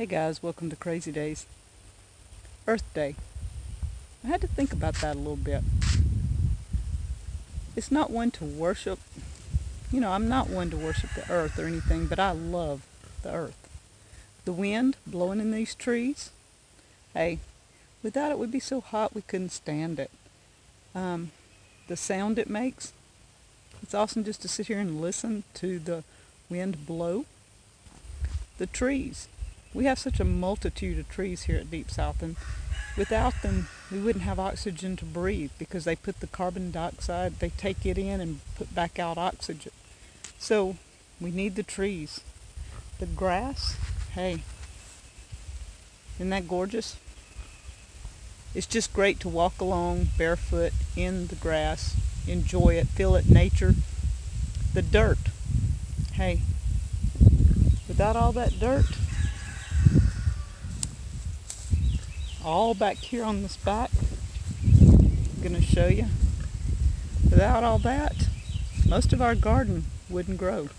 Hey guys, welcome to Crazy Days. Earth Day. I had to think about that a little bit. It's not one to worship, I'm not one to worship the earth or anything, but I love the earth. The wind blowing in these trees, hey, without it would be so hot we couldn't stand it. The sound it makes, it's awesome just to sit here and listen to the wind blow. The trees. We have such a multitude of trees here at Deep South, and without them we wouldn't have oxygen to breathe because they put the carbon dioxide, they take it in and put back out oxygen. So we need the trees. The grass, hey, isn't that gorgeous? It's just great to walk along barefoot in the grass, enjoy it, feel it, nature. The dirt, hey, without all that dirt, all back here on this back, I'm going to show you. Without all that, most of our garden wouldn't grow.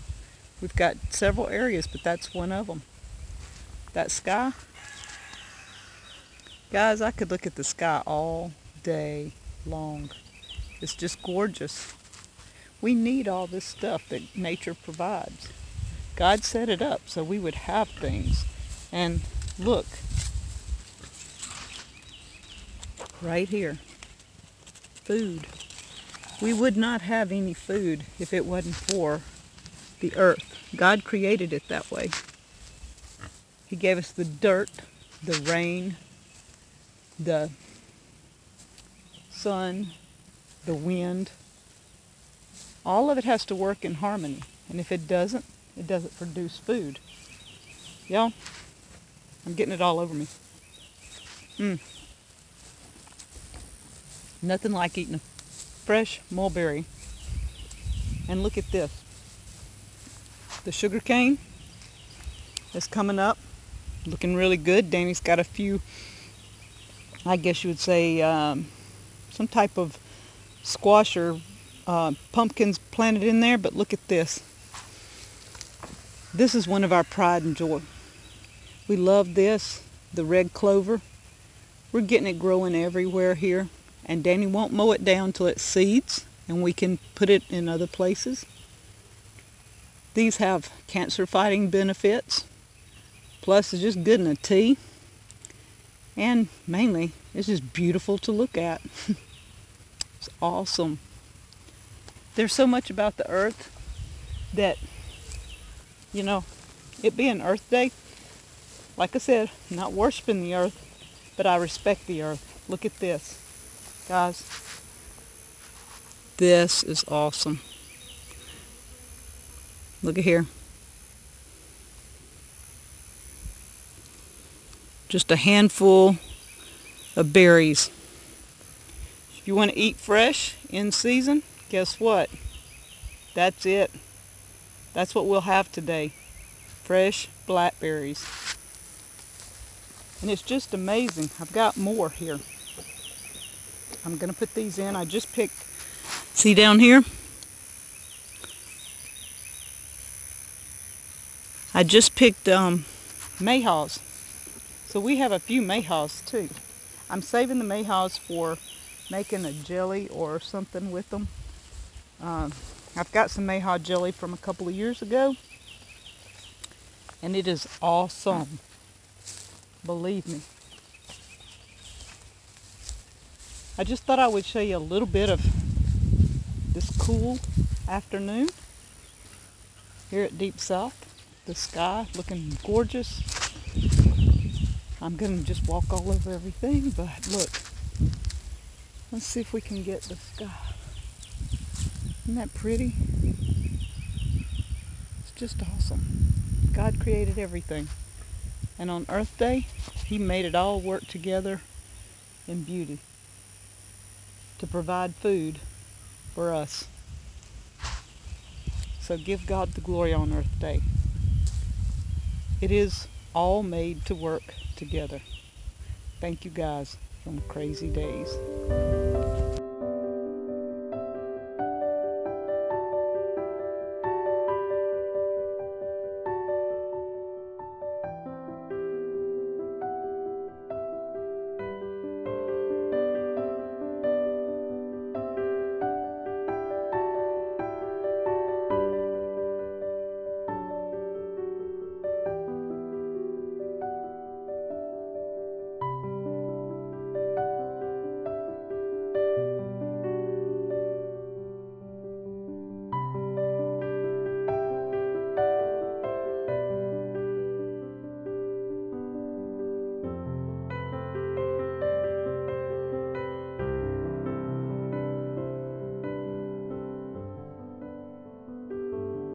We've got several areas, but that's one of them. That sky, guys, I could look at the sky all day long. It's just gorgeous. We need all this stuff that nature provides. God set it up so we would have things. And look, right here, food. We would not have any food if it wasn't for the earth. God created it that way. He gave us the dirt, the rain, the sun, the wind. All of it has to work in harmony. And if it doesn't produce food. Y'all, I'm getting it all over me. Nothing like eating a fresh mulberry. And look at this. The sugar cane is coming up, looking really good. Danny's got a few, I guess you would say, some type of squash or pumpkins planted in there, but look at this. This is one of our pride and joy. We love this, the red clover. We're getting it growing everywhere here. And Danny won't mow it down till it seeds, and we can put it in other places. These have cancer-fighting benefits. Plus, it's just good in a tea. And mainly, it's just beautiful to look at. It's awesome. There's so much about the earth that, it being Earth Day, like I said, I'm not worshiping the earth, but I respect the earth. Look at this. Guys, this is awesome. Look at here. Just a handful of berries. If you want to eat fresh in season, guess what? That's it. That's what we'll have today. Fresh blackberries. And it's just amazing. I've got more here. I'm going to put these in. I just picked, see down here? I just picked mayhaws. So we have a few mayhaws too. I'm saving the mayhaws for making a jelly or something with them. I've got some mayhaw jelly from a couple of years ago. And it is awesome. Believe me. I just thought I would show you a little bit of this cool afternoon here at Deep South. The sky looking gorgeous. I'm going to just walk all over everything, but look. Let's see if we can get the sky. Isn't that pretty? It's just awesome. God created everything. And on Earth Day, He made it all work together in beauty to provide food for us. So give God the glory on Earth Day. It is all made to work together. Thank you guys from Crazy Days.